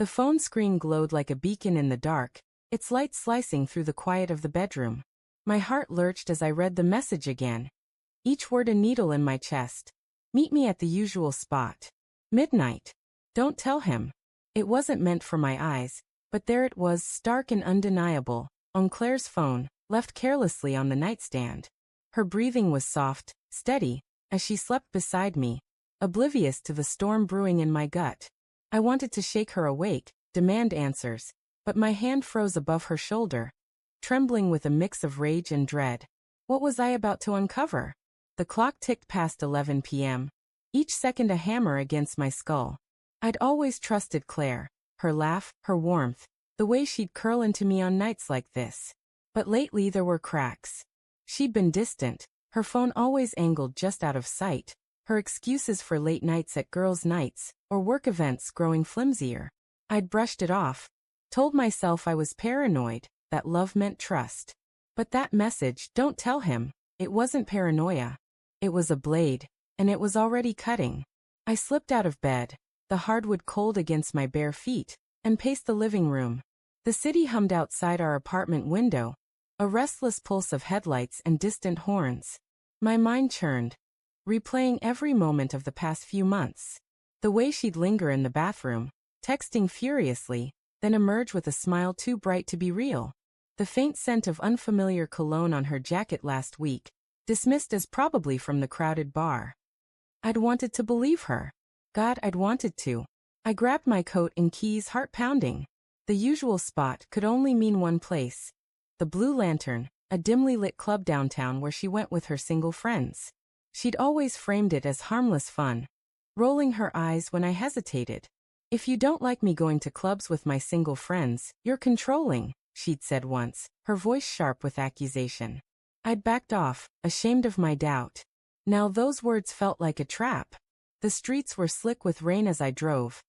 The phone screen glowed like a beacon in the dark, its light slicing through the quiet of the bedroom. My heart lurched as I read the message again. Each word a needle in my chest. Meet me at the usual spot. Midnight. Don't tell him. It wasn't meant for my eyes, but there it was, stark and undeniable, on Claire's phone, left carelessly on the nightstand. Her breathing was soft, steady, as she slept beside me, oblivious to the storm brewing in my gut. I wanted to shake her awake, demand answers, but my hand froze above her shoulder, trembling with a mix of rage and dread. What was I about to uncover? The clock ticked past 11 p.m., each second a hammer against my skull. I'd always trusted Claire, her laugh, her warmth, the way she'd curl into me on nights like this. But lately there were cracks. She'd been distant, her phone always angled just out of sight, her excuses for late nights at girls' nights or work events growing flimsier. I'd brushed it off, told myself I was paranoid, that love meant trust. But that message, don't tell him, it wasn't paranoia. It was a blade, and it was already cutting. I slipped out of bed, the hardwood cold against my bare feet, and paced the living room. The city hummed outside our apartment window, a restless pulse of headlights and distant horns. My mind churned, replaying every moment of the past few months. The way she'd linger in the bathroom, texting furiously, then emerge with a smile too bright to be real. The faint scent of unfamiliar cologne on her jacket last week, dismissed as probably from the crowded bar. I'd wanted to believe her. God, I'd wanted to. I grabbed my coat and keys, heart pounding. The usual spot could only mean one place. The Blue Lantern, a dimly lit club downtown where she went with her single friends. She'd always framed it as harmless fun, rolling her eyes when I hesitated. If you don't like me going to clubs with my single friends, you're controlling, she'd said once, her voice sharp with accusation. I'd backed off, ashamed of my doubt. Now those words felt like a trap. The streets were slick with rain as I drove,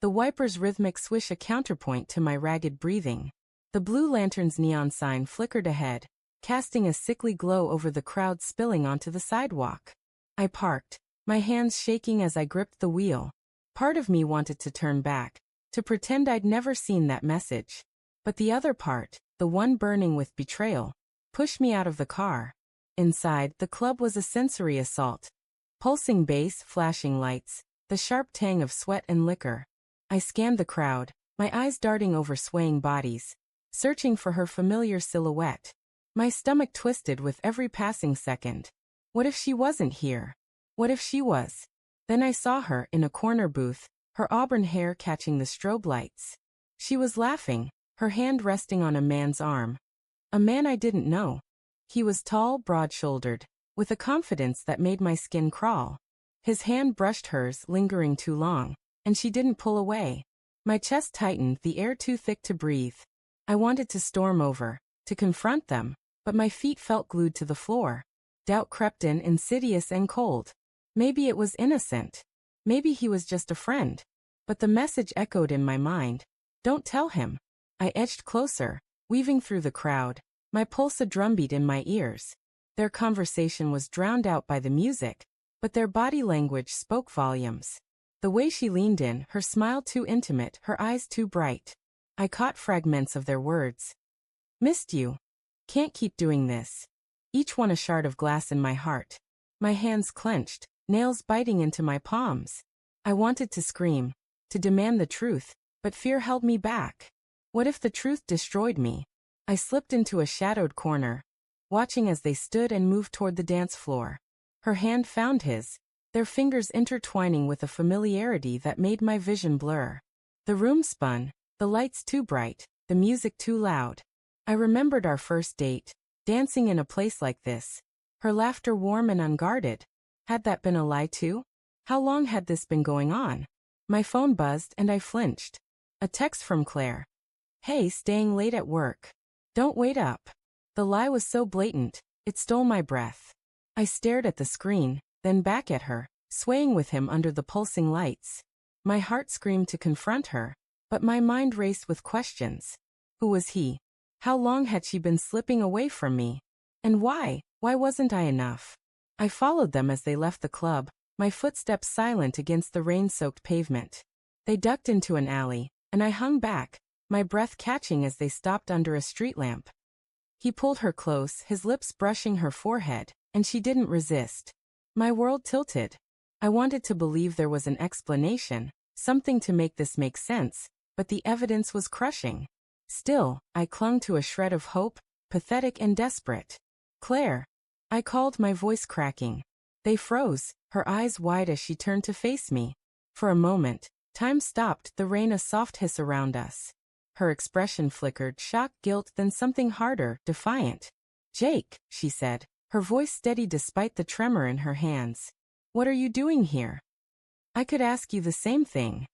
the wiper's rhythmic swish a counterpoint to my ragged breathing. The Blue Lantern's neon sign flickered ahead, casting a sickly glow over the crowd spilling onto the sidewalk. I parked, my hands shaking as I gripped the wheel. Part of me wanted to turn back, to pretend I'd never seen that message. But the other part, the one burning with betrayal, pushed me out of the car. Inside, the club was a sensory assault. Pulsing bass, flashing lights, the sharp tang of sweat and liquor. I scanned the crowd, my eyes darting over swaying bodies, searching for her familiar silhouette. My stomach twisted with every passing second. What if she wasn't here? What if she was? Then I saw her in a corner booth, her auburn hair catching the strobe lights. She was laughing, her hand resting on a man's arm. A man I didn't know. He was tall, broad-shouldered, with a confidence that made my skin crawl. His hand brushed hers, lingering too long, and she didn't pull away. My chest tightened, the air too thick to breathe. I wanted to storm over, to confront them, but my feet felt glued to the floor. Doubt crept in, insidious and cold. Maybe it was innocent. Maybe he was just a friend. But the message echoed in my mind. Don't tell him. I edged closer, weaving through the crowd, my pulse a drumbeat in my ears. Their conversation was drowned out by the music, but their body language spoke volumes. The way she leaned in, her smile too intimate, her eyes too bright. I caught fragments of their words. Missed you. Can't keep doing this. Each one a shard of glass in my heart. My hands clenched, nails biting into my palms. I wanted to scream, to demand the truth, but fear held me back. What if the truth destroyed me? I slipped into a shadowed corner, watching as they stood and moved toward the dance floor. Her hand found his, their fingers intertwining with a familiarity that made my vision blur. The room spun, the lights too bright, the music too loud. I remembered our first date, dancing in a place like this, her laughter warm and unguarded. Had that been a lie too? How long had this been going on? My phone buzzed and I flinched. A text from Claire. Hey, staying late at work. Don't wait up. The lie was so blatant, it stole my breath. I stared at the screen, then back at her, swaying with him under the pulsing lights. My heart screamed to confront her, but my mind raced with questions. Who was he? How long had she been slipping away from me? And why? Why wasn't I enough? I followed them as they left the club, my footsteps silent against the rain-soaked pavement. They ducked into an alley, and I hung back, my breath catching as they stopped under a street lamp. He pulled her close, his lips brushing her forehead, and she didn't resist. My world tilted. I wanted to believe there was an explanation, something to make this make sense, but the evidence was crushing. Still, I clung to a shred of hope, pathetic and desperate. "Claire," I called, my voice cracking. They froze, her eyes wide as she turned to face me. For a moment, time stopped, the rain a soft hiss around us. Her expression flickered, shock, guilt, then something harder, defiant. "Jake," she said, her voice steady despite the tremor in her hands. "What are you doing here? I could ask you the same thing."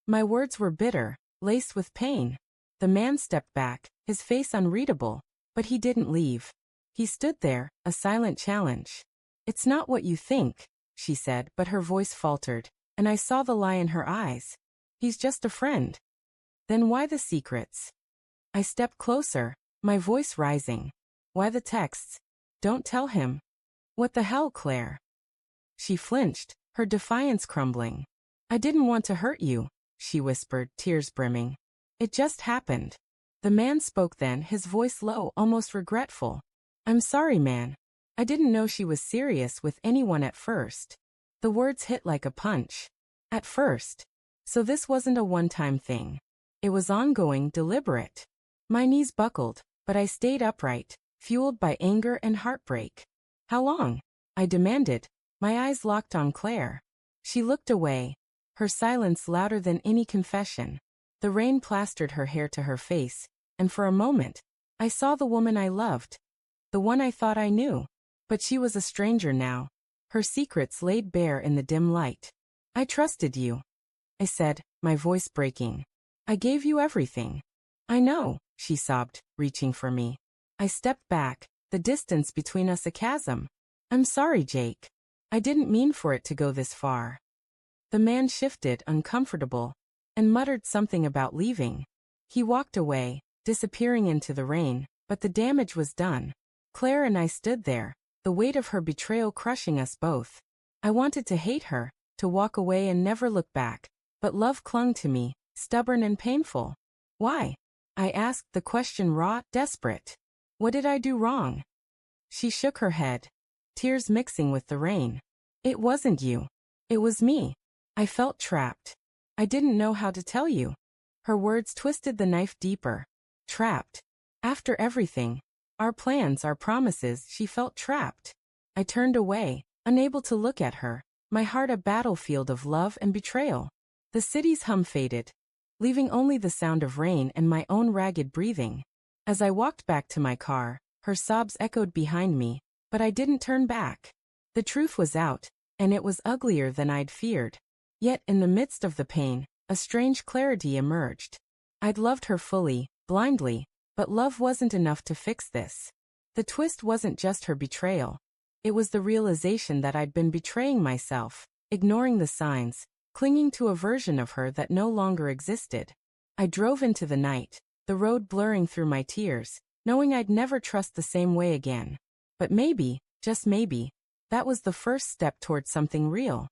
My words were bitter, laced with pain. The man stepped back, his face unreadable, but he didn't leave. He stood there, a silent challenge. "It's not what you think," she said, but her voice faltered, and I saw the lie in her eyes. "He's just a friend." "Then why the secrets?" I stepped closer, my voice rising. "Why the texts? Don't tell him." "What the hell, Claire?" She flinched, her defiance crumbling. "I didn't want to hurt you," she whispered, tears brimming. "It just happened." The man spoke then, his voice low, almost regretful. "I'm sorry, man. I didn't know she was serious with anyone at first." The words hit like a punch. At first. So this wasn't a one-time thing. It was ongoing, deliberate. My knees buckled, but I stayed upright, fueled by anger and heartbreak. "How long?" I demanded, my eyes locked on Claire. She looked away, her silence louder than any confession. The rain plastered her hair to her face, and for a moment, I saw the woman I loved. The one I thought I knew. But she was a stranger now. Her secrets laid bare in the dim light. "I trusted you," I said, my voice breaking. "I gave you everything." "I know," she sobbed, reaching for me. I stepped back, the distance between us a chasm. "I'm sorry, Jake. I didn't mean for it to go this far." The man shifted, uncomfortable, and muttered something about leaving. He walked away, disappearing into the rain, but the damage was done. Claire and I stood there, the weight of her betrayal crushing us both. I wanted to hate her, to walk away and never look back, but love clung to me, stubborn and painful. "Why?" I asked, the question raw, desperate. "What did I do wrong?" She shook her head, tears mixing with the rain. "It wasn't you. It was me. I felt trapped. I didn't know how to tell you." Her words twisted the knife deeper. Trapped. After everything, our plans, our promises, she felt trapped. I turned away, unable to look at her, my heart a battlefield of love and betrayal. The city's hum faded, leaving only the sound of rain and my own ragged breathing. As I walked back to my car, her sobs echoed behind me, but I didn't turn back. The truth was out, and it was uglier than I'd feared. Yet in the midst of the pain, a strange clarity emerged. I'd loved her fully, blindly, but love wasn't enough to fix this. The twist wasn't just her betrayal. It was the realization that I'd been betraying myself, ignoring the signs, clinging to a version of her that no longer existed. I drove into the night, the road blurring through my tears, knowing I'd never trust the same way again. But maybe, just maybe, that was the first step toward something real.